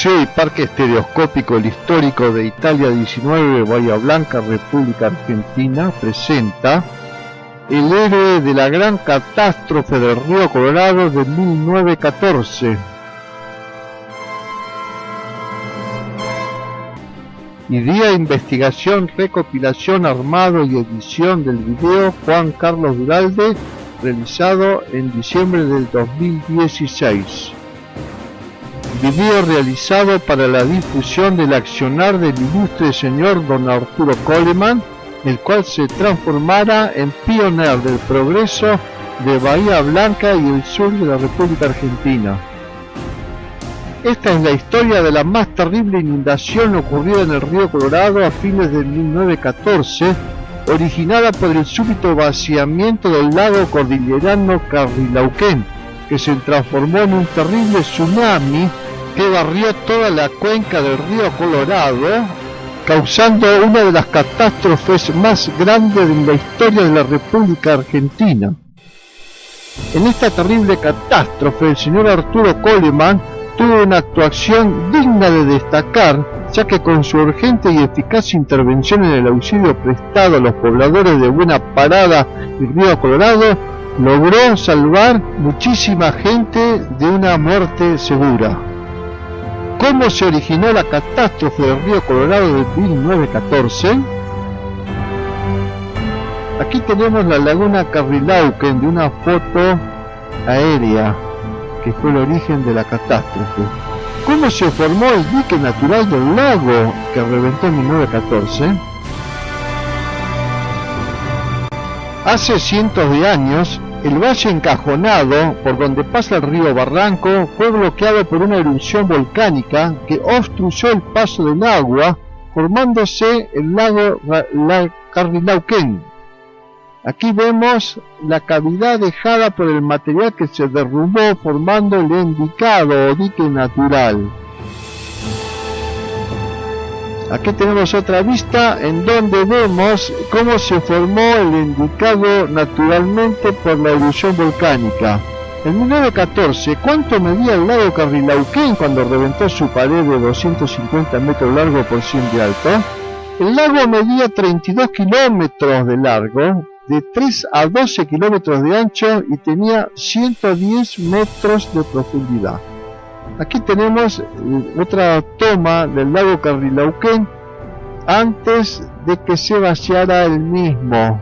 Museo y Parque Estereoscópico El Histórico de Italia 19, Bahía Blanca, República Argentina, presenta El héroe de la gran catástrofe del río Colorado de 1914. Idea de investigación, recopilación, armado y edición del video Juan Carlos Duralde, realizado en diciembre del 2016. Video realizado para la difusión del accionar del ilustre señor don Arturo Coleman, el cual se transformara en pionero del progreso de Bahía Blanca y el sur de la República Argentina. Esta es la historia de la más terrible inundación ocurrida en el río Colorado a fines de 1914, originada por el súbito vaciamiento del lago cordillerano Carrilauquén, que se transformó en un terrible tsunami que barrió toda la cuenca del río Colorado, causando una de las catástrofes más grandes de la historia de la República Argentina. En esta terrible catástrofe, el señor Arturo Coleman tuvo una actuación digna de destacar, ya que con su urgente y eficaz intervención en el auxilio prestado a los pobladores de Buena Parada y Río Colorado, logró salvar muchísima gente de una muerte segura. ¿Cómo se originó la catástrofe del río Colorado de 1914? Aquí tenemos la laguna Carrilauquén de una foto aérea, que fue el origen de la catástrofe. ¿Cómo se formó el dique natural del lago que reventó en 1914? Hace cientos de años, el valle encajonado por donde pasa el río Barranco fue bloqueado por una erupción volcánica que obstruyó el paso del agua, formándose el lago Carrilauquén. Aquí vemos la cavidad dejada por el material que se derrumbó, formando el indicado o dique natural. Aquí tenemos otra vista en donde vemos cómo se formó el indicado naturalmente por la erupción volcánica. En 1914, ¿cuánto medía el lago Carrilauquén cuando reventó su pared de 250 metros largo por 100 de alto? El lago medía 32 kilómetros de largo, de 3 a 12 kilómetros de ancho y tenía 110 metros de profundidad. Aquí tenemos otra toma del lago Carrilauquén antes de que se vaciara el mismo.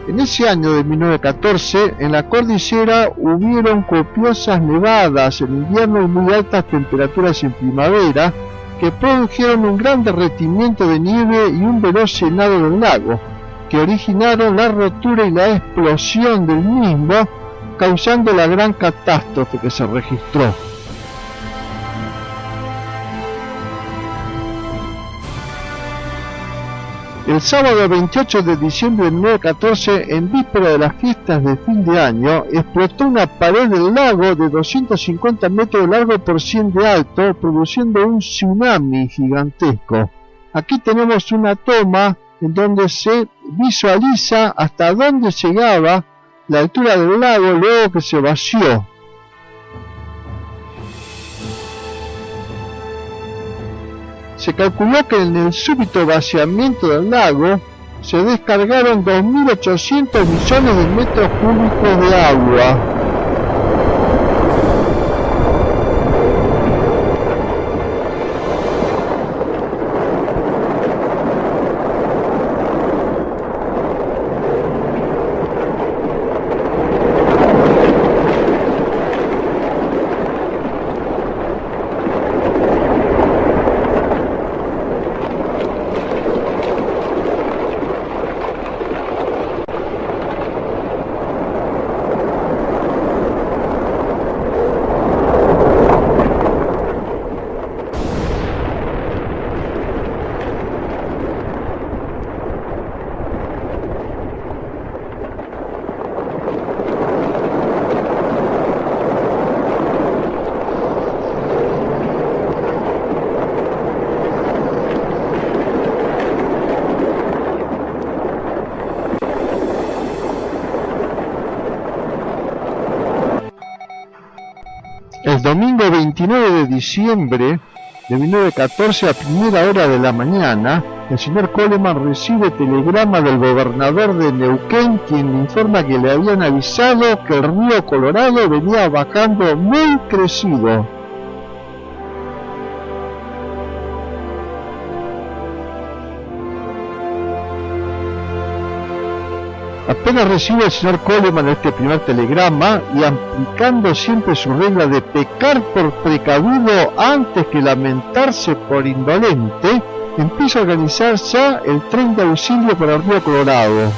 En ese año de 1914, en la cordillera hubieron copiosas nevadas en invierno y muy altas temperaturas en primavera, que produjeron un gran derretimiento de nieve y un veloz llenado del lago, que originaron la rotura y la explosión del mismo, causando la gran catástrofe que se registró. El sábado 28 de diciembre de 1914, en víspera de las fiestas de fin de año, explotó una pared del lago de 250 metros de largo por 100 de alto, produciendo un tsunami gigantesco. Aquí tenemos una toma en donde se visualiza hasta dónde llegaba la altura del lago luego que se vació. Se calculó que en el súbito vaciamiento del lago se descargaron 2.800 millones de metros cúbicos de agua. El domingo 29 de diciembre de 1914 a primera hora de la mañana, el señor Coleman recibe telegrama del gobernador de Neuquén, quien le informa que le habían avisado que el río Colorado venía bajando muy crecido. Apenas recibe el señor Coleman este primer telegrama, y aplicando siempre su regla de pecar por precavido antes que lamentarse por indolente, empieza a organizar ya el tren de auxilio para el río Colorado.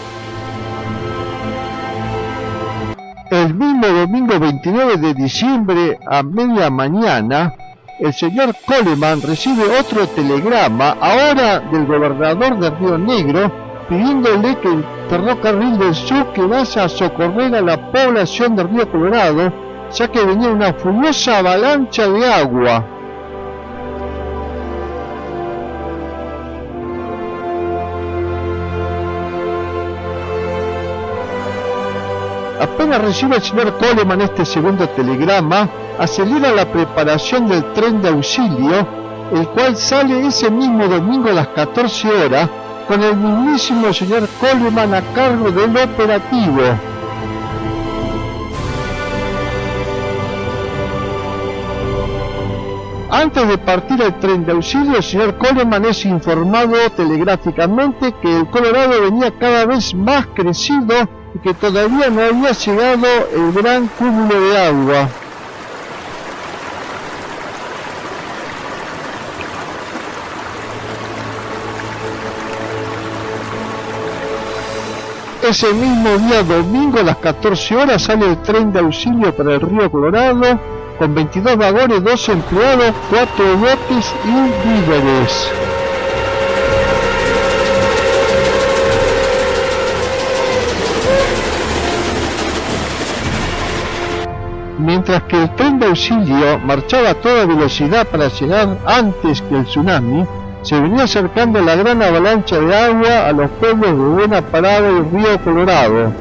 El mismo domingo 29 de diciembre a media mañana, el señor Coleman recibe otro telegrama, ahora del gobernador de Río Negro, pidiéndole que el ferrocarril del sur que vaya a socorrer a la población de Río Colorado, ya que venía una furiosa avalancha de agua. Apenas recibe el señor Coleman este segundo telegrama, acelera la preparación del tren de auxilio, el cual sale ese mismo domingo a las 14 horas, con el mismísimo señor Coleman a cargo del operativo. Antes de partir el tren de auxilio, el señor Coleman es informado telegráficamente que el Colorado venía cada vez más crecido y que todavía no había llegado el gran cúmulo de agua. Ese mismo día domingo a las 14 horas sale el tren de auxilio para el río Colorado con 22 vagones, 2 empleados, 4 botes y víveres. Mientras que el tren de auxilio marchaba a toda velocidad para llegar antes que el tsunami, se venía acercando la gran avalancha de agua a los pueblos de Buena Parada y Río Colorado.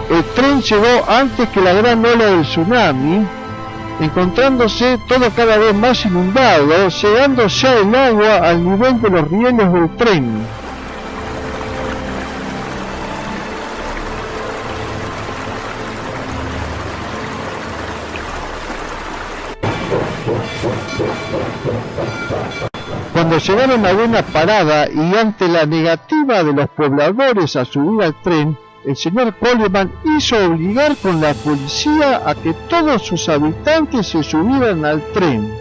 El tren llegó antes que la gran ola del tsunami, encontrándose todo cada vez más inundado, llegando ya el agua al nivel de los rieles del tren. Cuando llegaron a Buena Parada y ante la negativa de los pobladores a subir al tren, el señor Coleman hizo obligar con la policía a que todos sus habitantes se subieran al tren.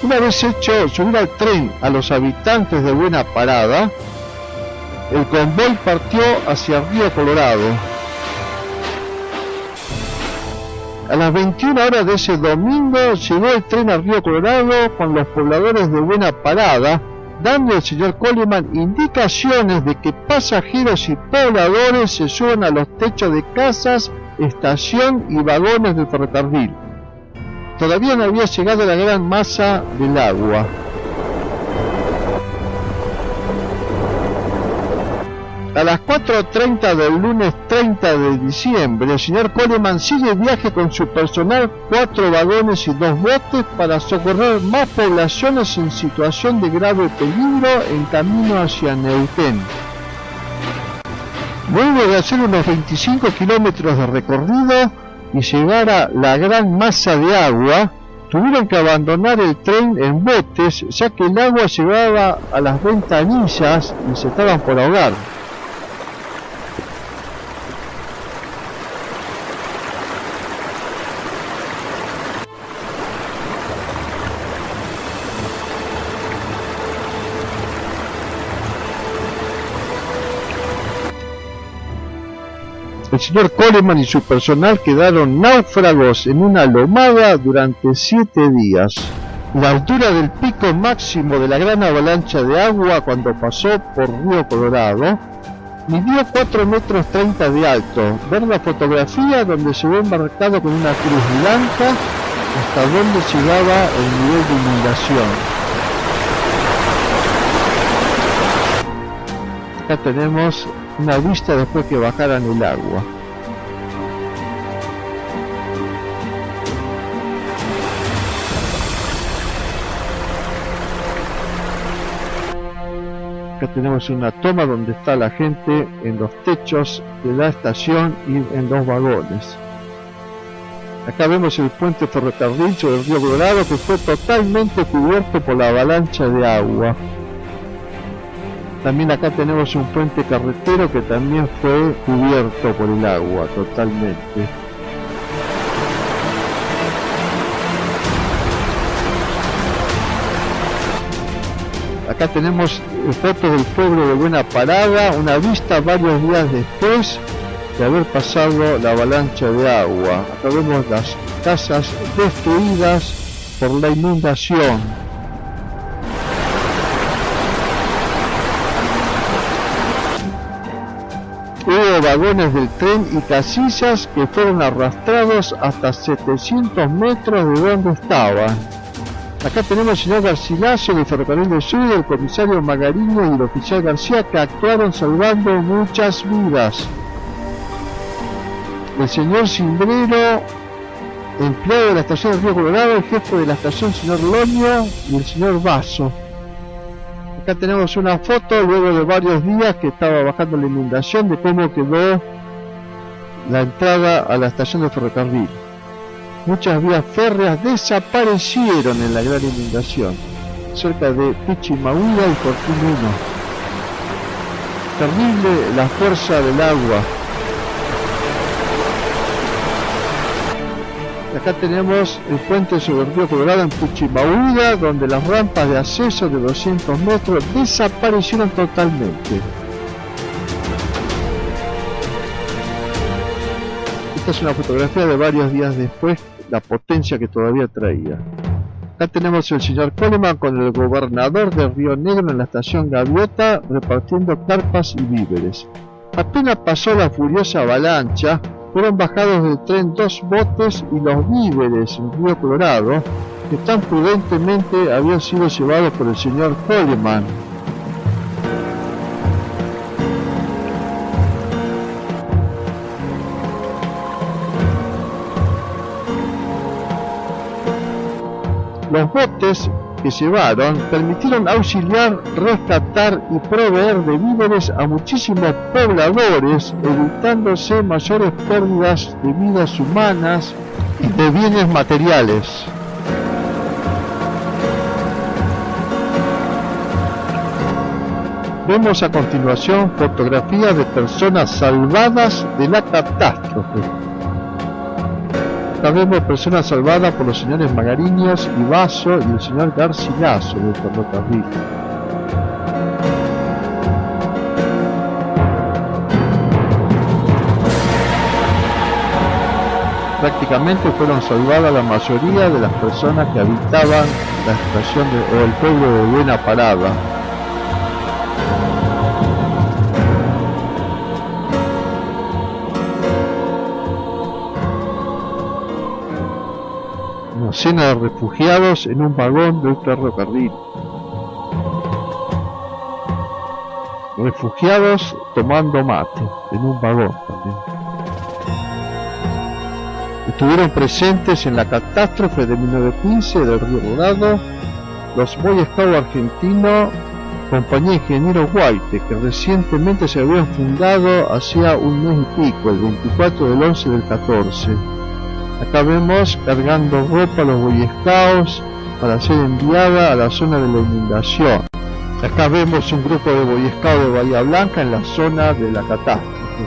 Una vez hecho subir al tren a los habitantes de Buena Parada, el convoy partió hacia Río Colorado. A las 21 horas de ese domingo llegó el tren a Río Colorado con los pobladores de Buena Parada, dando al señor Coleman indicaciones de que pasajeros y pobladores se suban a los techos de casas, estación y vagones del ferrocarril. Todavía no había llegado la gran masa del agua. A las 4:30 del lunes 30 de diciembre, el señor Coleman sigue viaje con su personal, 4 vagones y 2 botes para socorrer más poblaciones en situación de grave peligro en camino hacia Neuquén. Luego de hacer unos 25 kilómetros de recorrido y llegar a la gran masa de agua, tuvieron que abandonar el tren en botes, ya que el agua llegaba a las ventanillas y se estaban por ahogar. El señor Coleman y su personal quedaron náufragos en una lomada durante 7 días. La altura del pico máximo de la gran avalancha de agua cuando pasó por Río Colorado midió 4,30 metros de alto. Ver la fotografía donde se ve marcado con una cruz blanca hasta donde llegaba el nivel de inundación. Acá tenemos una vista después que bajaran el agua. Acá tenemos una toma donde está la gente en los techos de la estación y en los vagones. Acá vemos el puente ferrocarril sobre el río Colorado, que fue totalmente cubierto por la avalancha de agua. También acá tenemos un puente carretero que también fue cubierto por el agua totalmente. Acá tenemos fotos del pueblo de Buena Parada, una vista varios días después de haber pasado la avalancha de agua. Acá vemos las casas destruidas por la inundación. Hubo vagones del tren y casillas que fueron arrastrados hasta 700 metros de donde estaban. Acá tenemos al señor Garcilaso del Ferrocarril del Sur, el comisario Magariño y el oficial García, que actuaron salvando muchas vidas. El señor Cimbrero, empleado de la estación del Río Colorado, el jefe de la estación, señor Loño, y el señor Vaso. Acá tenemos una foto luego de varios días que estaba bajando la inundación de cómo quedó la entrada a la estación de ferrocarril. Muchas vías férreas desaparecieron en la gran inundación, cerca de Pichimahuida y Fortín 1. Terrible la fuerza del agua. Acá tenemos el puente sobre el río Colorado en Pichimahuida, donde las rampas de acceso de 200 metros desaparecieron totalmente. Esta es una fotografía de varios días después, la potencia que todavía traía. Acá tenemos el señor Coleman con el gobernador de Río Negro en la estación Gaviota repartiendo carpas y víveres. Apenas pasó la furiosa avalancha, fueron bajados del tren 2 botes y los víveres en Río Colorado, que tan prudentemente habían sido llevados por el señor Coleman. Los botes que llevaron permitieron auxiliar, rescatar y proveer de víveres a muchísimos pobladores, evitándose mayores pérdidas de vidas humanas y de bienes materiales. Vemos a continuación fotografías de personas salvadas de la catástrofe. Acá vemos personas salvadas por los señores Magariños y Vaso y el señor Garcilaso del ferrocarril. Prácticamente fueron salvadas la mayoría de las personas que habitaban la estación o el pueblo de Buena Parada. Cena de refugiados en un vagón del ferrocarril. Refugiados tomando mate en un vagón también. Estuvieron presentes en la catástrofe de 1915 del Río Colorado los Boy Scouts argentinos, compañía Ingeniero White, que recientemente se habían fundado hacía un mes y pico, el 24 del 11 del 14. Acá vemos cargando ropa a los Boy Scouts para ser enviada a la zona de la inundación. Acá vemos un grupo de Boy Scouts de Bahía Blanca en la zona de la catástrofe.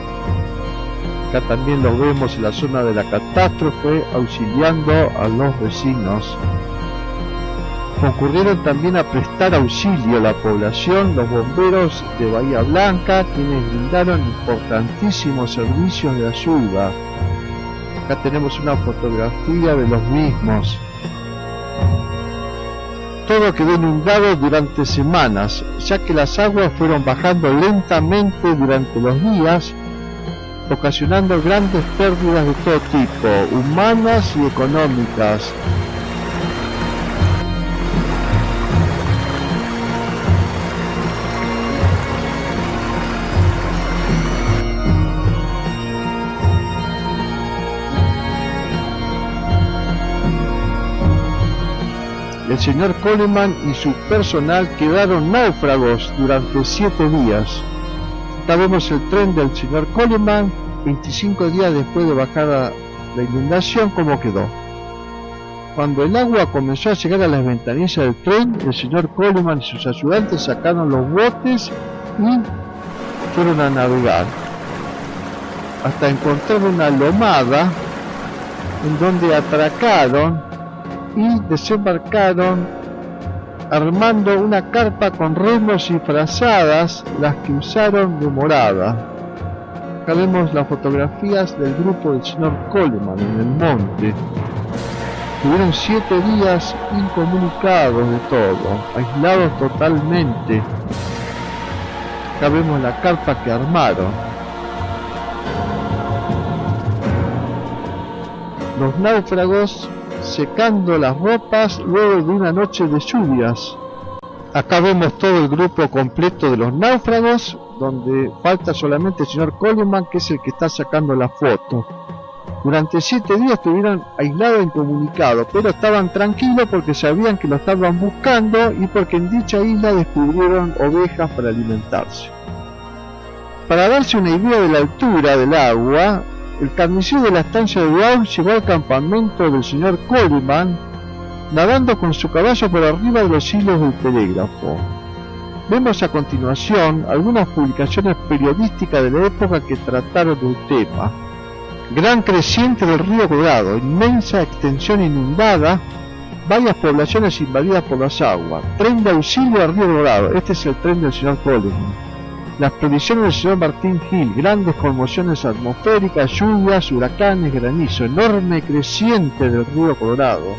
Acá también lo vemos en la zona de la catástrofe auxiliando a los vecinos. Concurrieron también a prestar auxilio a la población los bomberos de Bahía Blanca, quienes brindaron importantísimos servicios de ayuda. Acá tenemos una fotografía de los mismos. Todo quedó inundado durante semanas, ya que las aguas fueron bajando lentamente durante los días, ocasionando grandes pérdidas de todo tipo, humanas y económicas. El señor Coleman y su personal quedaron náufragos durante 7 días. Acá vemos el tren del señor Coleman, 25 días después de bajar la inundación, cómo quedó. Cuando el agua comenzó a llegar a las ventanillas del tren, el señor Coleman y sus ayudantes sacaron los botes y fueron a navegar hasta encontrar una lomada en donde atracaron y desembarcaron armando una carpa con remos y frazadas, las que usaron de morada. Acá vemos las fotografías del grupo del señor Coleman en el monte. Tuvieron 7 días incomunicados de todo, aislados totalmente. Acá vemos la carpa que armaron. Los náufragos secando las ropas luego de una noche de lluvias. Acá vemos todo el grupo completo de los náufragos, donde falta solamente el señor Coleman, que es el que está sacando la foto. Durante 7 días estuvieron aislados e incomunicados, pero estaban tranquilos porque sabían que lo estaban buscando y porque en dicha isla descubrieron ovejas para alimentarse. Para darse una idea de la altura del agua, el carnicero de la estancia de Wow llegó al campamento del señor Coleman nadando con su caballo por arriba de los hilos del telégrafo. Vemos a continuación algunas publicaciones periodísticas de la época que trataron del tema. Gran creciente del río Colorado, inmensa extensión inundada, varias poblaciones invadidas por las aguas, tren de auxilio al río Colorado. Este es el tren del señor Coleman. Las previsiones del señor Martín Hill, grandes conmociones atmosféricas, lluvias, huracanes, granizo, enorme creciente del río Colorado,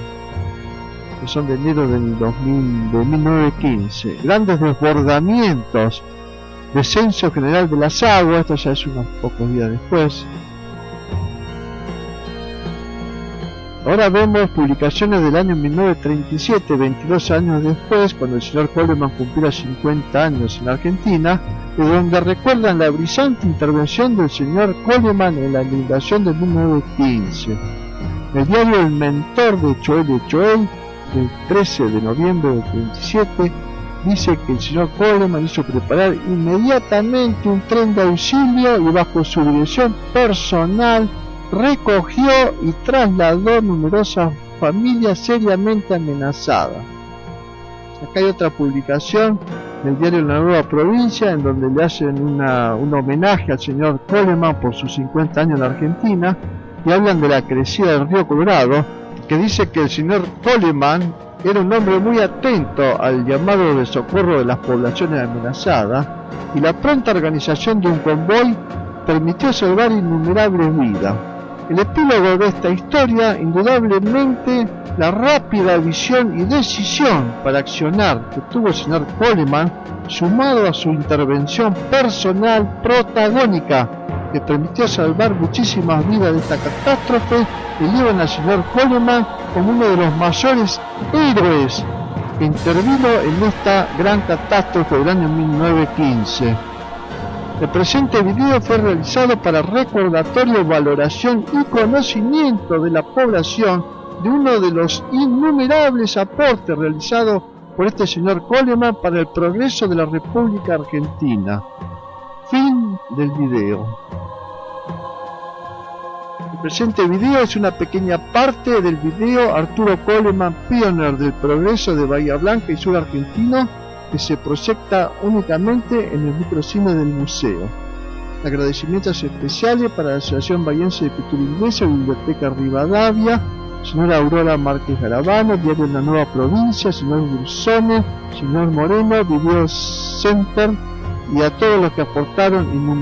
que son de enero de 1915, grandes desbordamientos, descenso general de las aguas, esto ya es unos pocos días después. Ahora vemos publicaciones del año 1937, 22 años después, cuando el señor Coleman cumpliera 50 años en Argentina, de donde recuerdan la brillante intervención del señor Coleman en la inundación de 1915. El diario El Mentor de Choel Choel, del 13 de noviembre del 37, dice que el señor Coleman hizo preparar inmediatamente un tren de auxilio y bajo su dirección personal recogió y trasladó numerosas familias seriamente amenazadas. Acá hay otra publicación del diario La Nueva Provincia, en donde le hacen un homenaje al señor Coleman por sus 50 años en Argentina, y hablan de la crecida del río Colorado, que dice que el señor Coleman era un hombre muy atento al llamado de socorro de las poblaciones amenazadas, y la pronta organización de un convoy permitió salvar innumerables vidas. El epílogo de esta historia, indudablemente, la rápida visión y decisión para accionar que tuvo el señor Coleman, sumado a su intervención personal protagónica, que permitió salvar muchísimas vidas de esta catástrofe, elevan al señor Coleman como uno de los mayores héroes que intervino en esta gran catástrofe del año 1915. El presente video fue realizado para recordatorio, valoración y conocimiento de la población de uno de los innumerables aportes realizados por este señor Coleman para el progreso de la República Argentina. Fin del video. El presente video es una pequeña parte del video Arturo Coleman, Pioneer del progreso de Bahía Blanca y sur argentino, que se proyecta únicamente en el microcine del museo. Agradecimientos especiales para la Asociación Bahiense de Cultura Inglesa, Biblioteca Rivadavia, señora Aurora Márquez Garabano, Diario La Nueva Provincia, señor Bursone, señor Moreno, Video Center, y a todos los que aportaron